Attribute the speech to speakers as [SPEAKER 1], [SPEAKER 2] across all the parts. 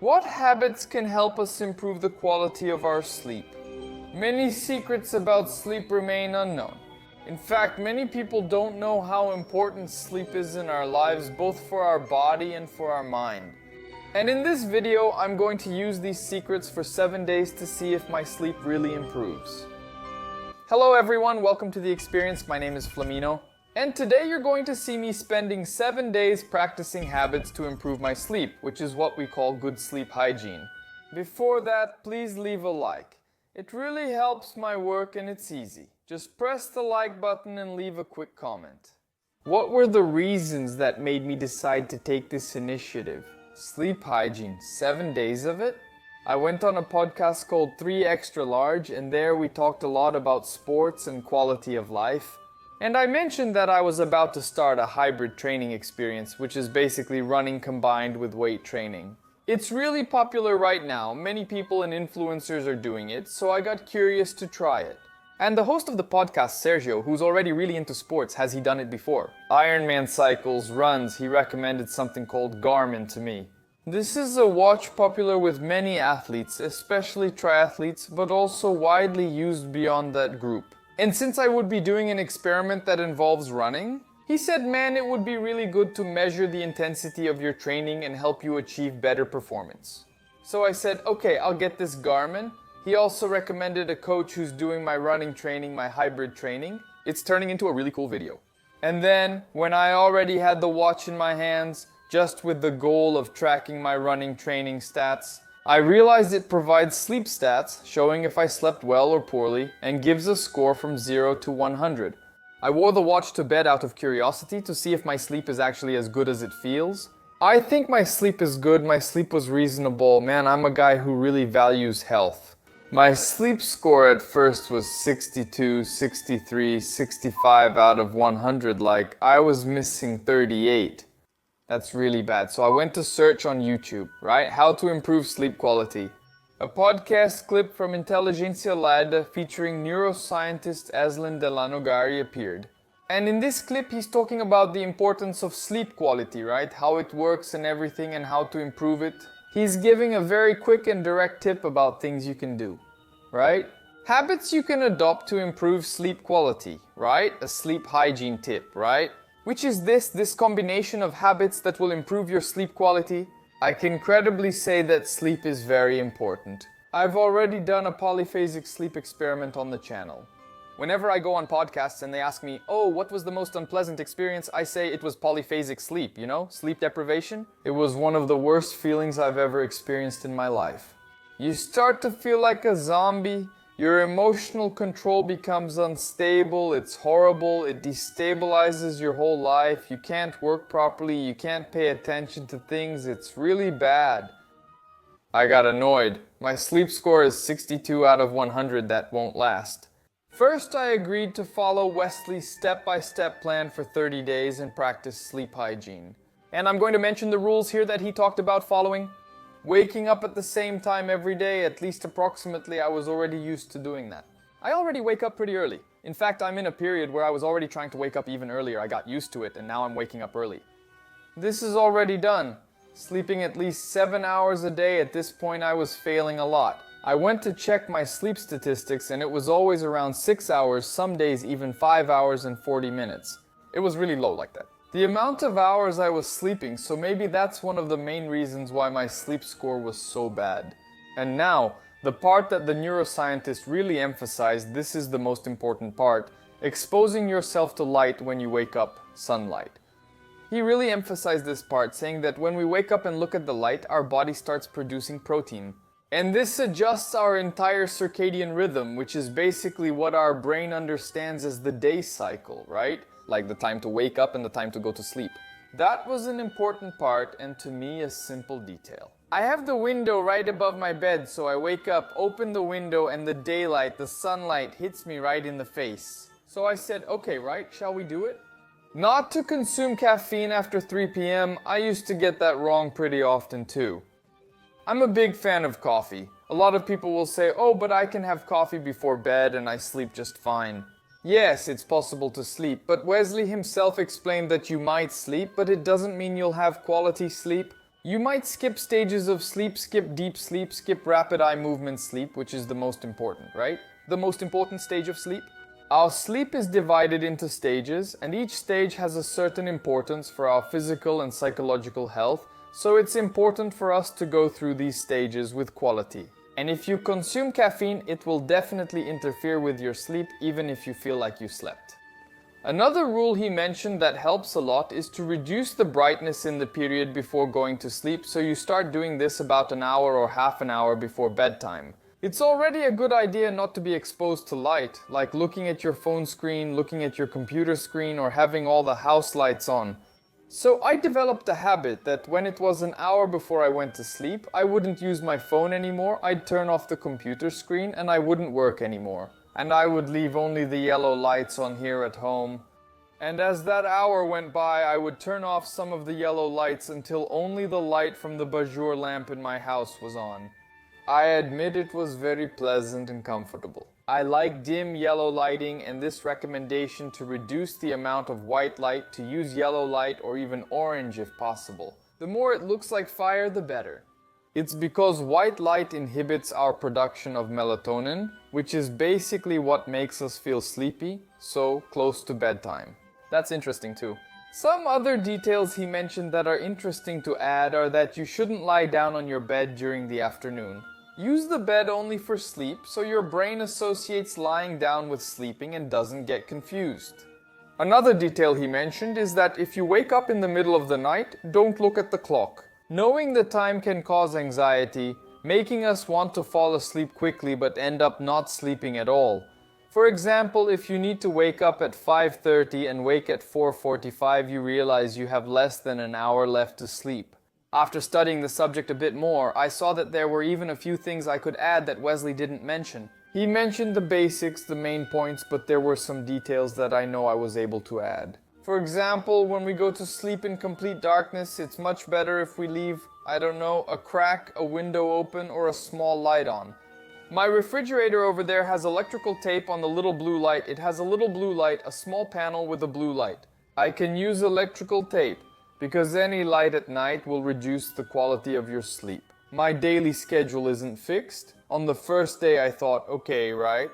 [SPEAKER 1] What habits can help us improve the quality of our sleep? Many secrets about sleep remain unknown. In fact, many people don't know how important sleep is in our lives, both for our body and for our mind. And in this video, I'm going to use these secrets for 7 days to see if my sleep really improves. Hello everyone, welcome to The Experience. My name is Flamino. And today you're going to see me spending 7 days practicing habits to improve my sleep, which is what we call good sleep hygiene. Before that, please leave a like. It really helps my work and it's easy. Just press the like button and leave a quick comment. What were the reasons that made me decide to take this initiative? Sleep hygiene, 7 days of it? I went on a podcast called 3 Extra Large, and there we talked a lot about sports and quality of life. And I mentioned that I was about to start a hybrid training experience, which is basically running combined with weight training. It's really popular right now. Many people and influencers are doing it, so I got curious to try it. And the host of the podcast, Sergio, who's already really into sports, has he done it before? Ironman cycles, runs, he recommended something called Garmin to me. This is a watch popular with many athletes, especially triathletes, but also widely used beyond that group. And since I would be doing an experiment that involves running, he said, man, it would be really good to measure the intensity of your training and help you achieve better performance. So I said, okay, I'll get this Garmin. He also recommended a coach who's doing my running training, my hybrid training. It's turning into a really cool video. And then, when I already had the watch in my hands, just with the goal of tracking my running training stats, I realized it provides sleep stats, showing if I slept well or poorly, and gives a score from 0 to 100. I wore the watch to bed out of curiosity to see if my sleep is actually as good as it feels. I think my sleep is good, my sleep was reasonable. Man, I'm a guy who really values health. My sleep score at first was 62, 63, 65 out of 100, like I was missing 38. That's really bad. So I went to search on YouTube, right? How to improve sleep quality. A podcast clip from experienciaflamino featuring neuroscientist Aslan Delanogari appeared. And in this clip, he's talking about the importance of sleep quality, right? How it works and everything and how to improve it. He's giving a very quick and direct tip about things you can do, right? Habits you can adopt to improve sleep quality, right? A sleep hygiene tip, right? Which is this combination of habits that will improve your sleep quality? I can credibly say that sleep is very important. I've already done a polyphasic sleep experiment on the channel. Whenever I go on podcasts and they ask me, oh, what was the most unpleasant experience? I say it was polyphasic sleep, sleep deprivation. It was one of the worst feelings I've ever experienced in my life. You start to feel like a zombie. Your emotional control becomes unstable, it's horrible, it destabilizes your whole life, you can't work properly, you can't pay attention to things, it's really bad. I got annoyed. My sleep score is 62 out of 100, that won't last. First, I agreed to follow Wesley's step-by-step plan for 30 days and practice sleep hygiene. And I'm going to mention the rules here that he talked about following. Waking up at the same time every day, at least approximately, I was already used to doing that. I already wake up pretty early. In fact, I'm in a period where I was already trying to wake up even earlier. I got used to it, and now I'm waking up early. This is already done. Sleeping at least 7 hours a day, at this point I was failing a lot. I went to check my sleep statistics, and it was always around 6 hours, some days even 5 hours and 40 minutes. It was really low like that. The amount of hours I was sleeping, so maybe that's one of the main reasons why my sleep score was so bad. And now, the part that the neuroscientist really emphasized, this is the most important part, exposing yourself to light when you wake up, sunlight. He really emphasized this part, saying that when we wake up and look at the light, our body starts producing protein. And this adjusts our entire circadian rhythm, which is basically what our brain understands as the day cycle, right? Like the time to wake up and the time to go to sleep. That was an important part, and to me a simple detail. I have the window right above my bed, so I wake up, open the window, and the daylight, the sunlight hits me right in the face. So I said, okay, right, shall we do it? Not to consume caffeine after 3 p.m. I used to get that wrong pretty often too. I'm a big fan of coffee. A lot of people will say, oh, but I can have coffee before bed and I sleep just fine. Yes, it's possible to sleep, but Wesley himself explained that you might sleep, but it doesn't mean you'll have quality sleep. You might skip stages of sleep, skip deep sleep, skip rapid eye movement sleep, which is the most important, right? The most important stage of sleep. Our sleep is divided into stages, and each stage has a certain importance for our physical and psychological health, so it's important for us to go through these stages with quality. And if you consume caffeine, it will definitely interfere with your sleep, even if you feel like you slept. Another rule he mentioned that helps a lot is to reduce the brightness in the period before going to sleep, so you start doing this about an hour or half an hour before bedtime. It's already a good idea not to be exposed to light, like looking at your phone screen, looking at your computer screen, or having all the house lights on. So I developed a habit that when it was an hour before I went to sleep, I wouldn't use my phone anymore, I'd turn off the computer screen and I wouldn't work anymore. And I would leave only the yellow lights on here at home. And as that hour went by, I would turn off some of the yellow lights until only the light from the Bajor lamp in my house was on. I admit it was very pleasant and comfortable. I like dim yellow lighting, and this recommendation to reduce the amount of white light to use yellow light or even orange if possible. The more it looks like fire, the better. It's because white light inhibits our production of melatonin, which is basically what makes us feel sleepy, so close to bedtime. That's interesting too. Some other details he mentioned that are interesting to add are that you shouldn't lie down on your bed during the afternoon. Use the bed only for sleep, so your brain associates lying down with sleeping and doesn't get confused. Another detail he mentioned is that if you wake up in the middle of the night, don't look at the clock. Knowing the time can cause anxiety, making us want to fall asleep quickly but end up not sleeping at all. For example, if you need to wake up at 5:30 and wake at 4:45, you realize you have less than an hour left to sleep. After studying the subject a bit more, I saw that there were even a few things I could add that Wesley didn't mention. He mentioned the basics, the main points, but there were some details that I know I was able to add. For example, when we go to sleep in complete darkness, it's much better if we leave, I don't know, a crack, a window open, or a small light on. My refrigerator over there has electrical tape on the little blue light. It has a little blue light, a small panel with a blue light. I can use electrical tape because any light at night will reduce the quality of your sleep. My daily schedule isn't fixed. On the first day I thought, okay, right?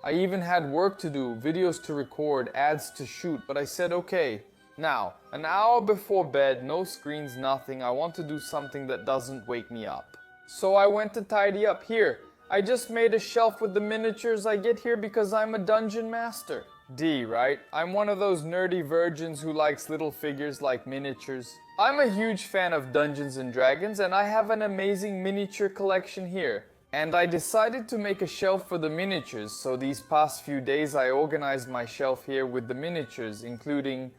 [SPEAKER 1] I even had work to do, videos to record, ads to shoot, but I said okay. Now, an hour before bed, no screens, nothing. I want to do something that doesn't wake me up. So I went to tidy up here. I just made a shelf with the miniatures I get here because I'm a dungeon master. D, right? I'm one of those nerdy virgins who likes little figures like miniatures. I'm a huge fan of Dungeons and Dragons, and I have an amazing miniature collection here. And I decided to make a shelf for the miniatures, so these past few days I organized my shelf here with the miniatures, including...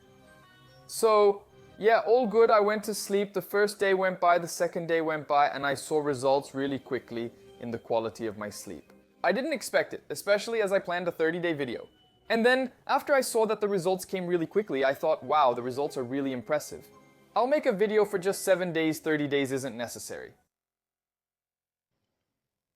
[SPEAKER 1] So, yeah, all good. I went to sleep. The first day went by, the second day went by, and I saw results really quickly in the quality of my sleep. I didn't expect it, especially as I planned a 30-day video. And then, after I saw that the results came really quickly, I thought, wow, the results are really impressive. I'll make a video for just 7 days, 30 days isn't necessary.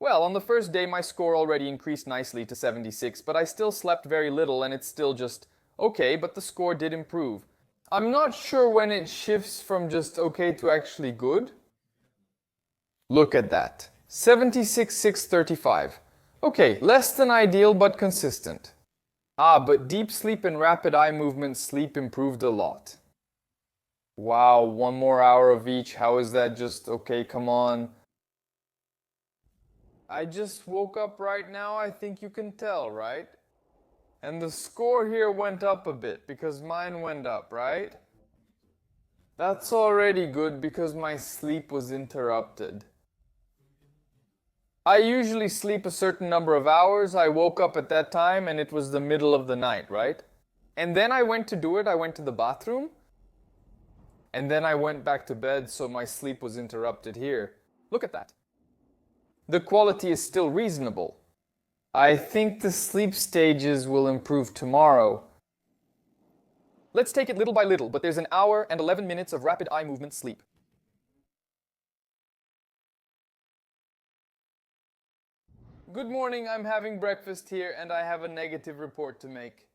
[SPEAKER 1] Well, on the first day my score already increased nicely to 76, but I still slept very little and it's still just okay, but the score did improve. I'm not sure when it shifts from just okay to actually good. Look at that. 76,635. Okay, less than ideal but consistent. Ah, but deep sleep and rapid eye movement sleep improved a lot. Wow, 1 more hour of each. How is that just okay? Come on. I just woke up right now, I think you can tell, right? And the score here went up a bit because mine went up, right? That's already good because my sleep was interrupted. I usually sleep a certain number of hours. I woke up at that time and it was the middle of the night, right? And then I went to do it. I went to the bathroom. And then I went back to bed, so my sleep was interrupted here. Look at that. The quality is still reasonable. I think the sleep stages will improve tomorrow. Let's take it little by little, but there's an hour and 11 minutes of rapid eye movement sleep. Good morning, I'm having breakfast here and I have a negative report to make.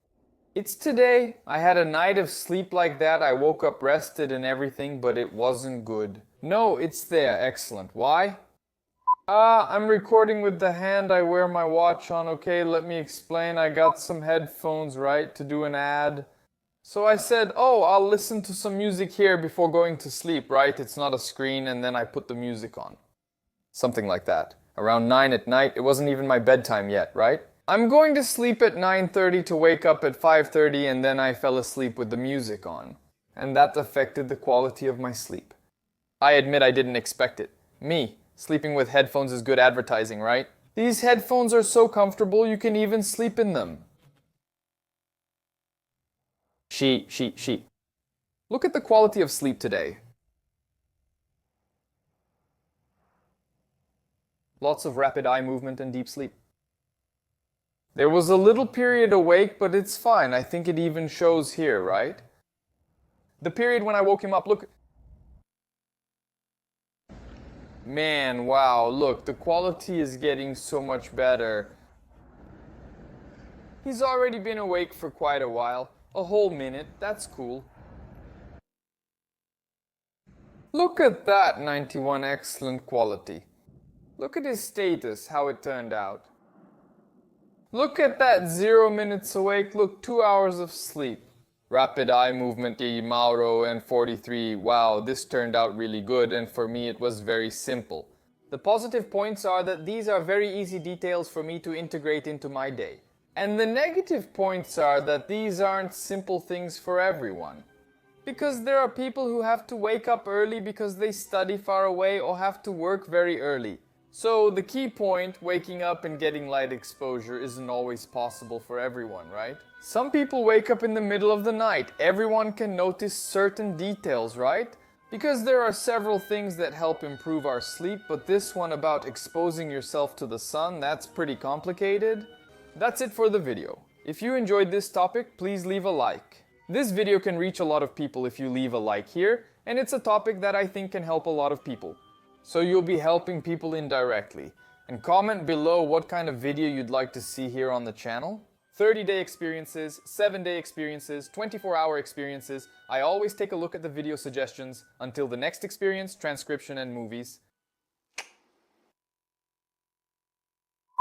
[SPEAKER 1] It's today. I had a night of sleep like that. I woke up rested and everything, but it wasn't good. No, it's there. Excellent. Why? I'm recording with the hand I wear my watch on. Okay, let me explain. I got some headphones, right, to do an ad. So I said, oh, I'll listen to some music here before going to sleep, right? It's not a screen, and then I put the music on. Something like that. Around 9 at night. It wasn't even my bedtime yet, right? I'm going to sleep at 9:30 to wake up at 5:30, and then I fell asleep with the music on. And that affected the quality of my sleep. I admit I didn't expect it. Me, sleeping with headphones is good advertising, right? These headphones are so comfortable you can even sleep in them. She. Look at the quality of sleep today. Lots of rapid eye movement and deep sleep. There was a little period awake, but it's fine. I think it even shows here, right? The period when I woke him up, look. Man, wow, look, the quality is getting so much better. He's already been awake for quite a while. A whole minute, that's cool. Look at that 91 excellent quality. Look at his status, how it turned out. Look at that 0 minutes awake, look, 2 hours of sleep. Rapid eye movement, Mauro, and 43. Wow, this turned out really good, and for me it was very simple. The positive points are that these are very easy details for me to integrate into my day. And the negative points are that these aren't simple things for everyone. Because there are people who have to wake up early because they study far away or have to work very early. So the key point, waking up and getting light exposure, isn't always possible for everyone, right? Some people wake up in the middle of the night. Everyone can notice certain details, right? Because there are several things that help improve our sleep, but this one about exposing yourself to the sun, that's pretty complicated. That's it for the video. If you enjoyed this topic, please leave a like. This video can reach a lot of people if you leave a like here, and it's a topic that I think can help a lot of people. So you'll be helping people indirectly. And comment below what kind of video you'd like to see here on the channel. 30-day experiences, 7-day experiences, 24-hour experiences. I always take a look at the video suggestions. Until the next experience, transcription, and movies.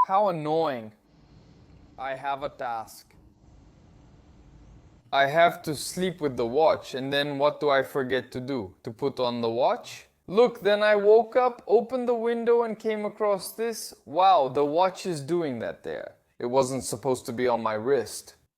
[SPEAKER 1] How annoying. I have a task. I have to sleep with the watch, and then what do I forget to do? To put on the watch? Look, then I woke up, opened the window, and came across this. Wow, the watch is doing that there. It wasn't supposed to be on my wrist.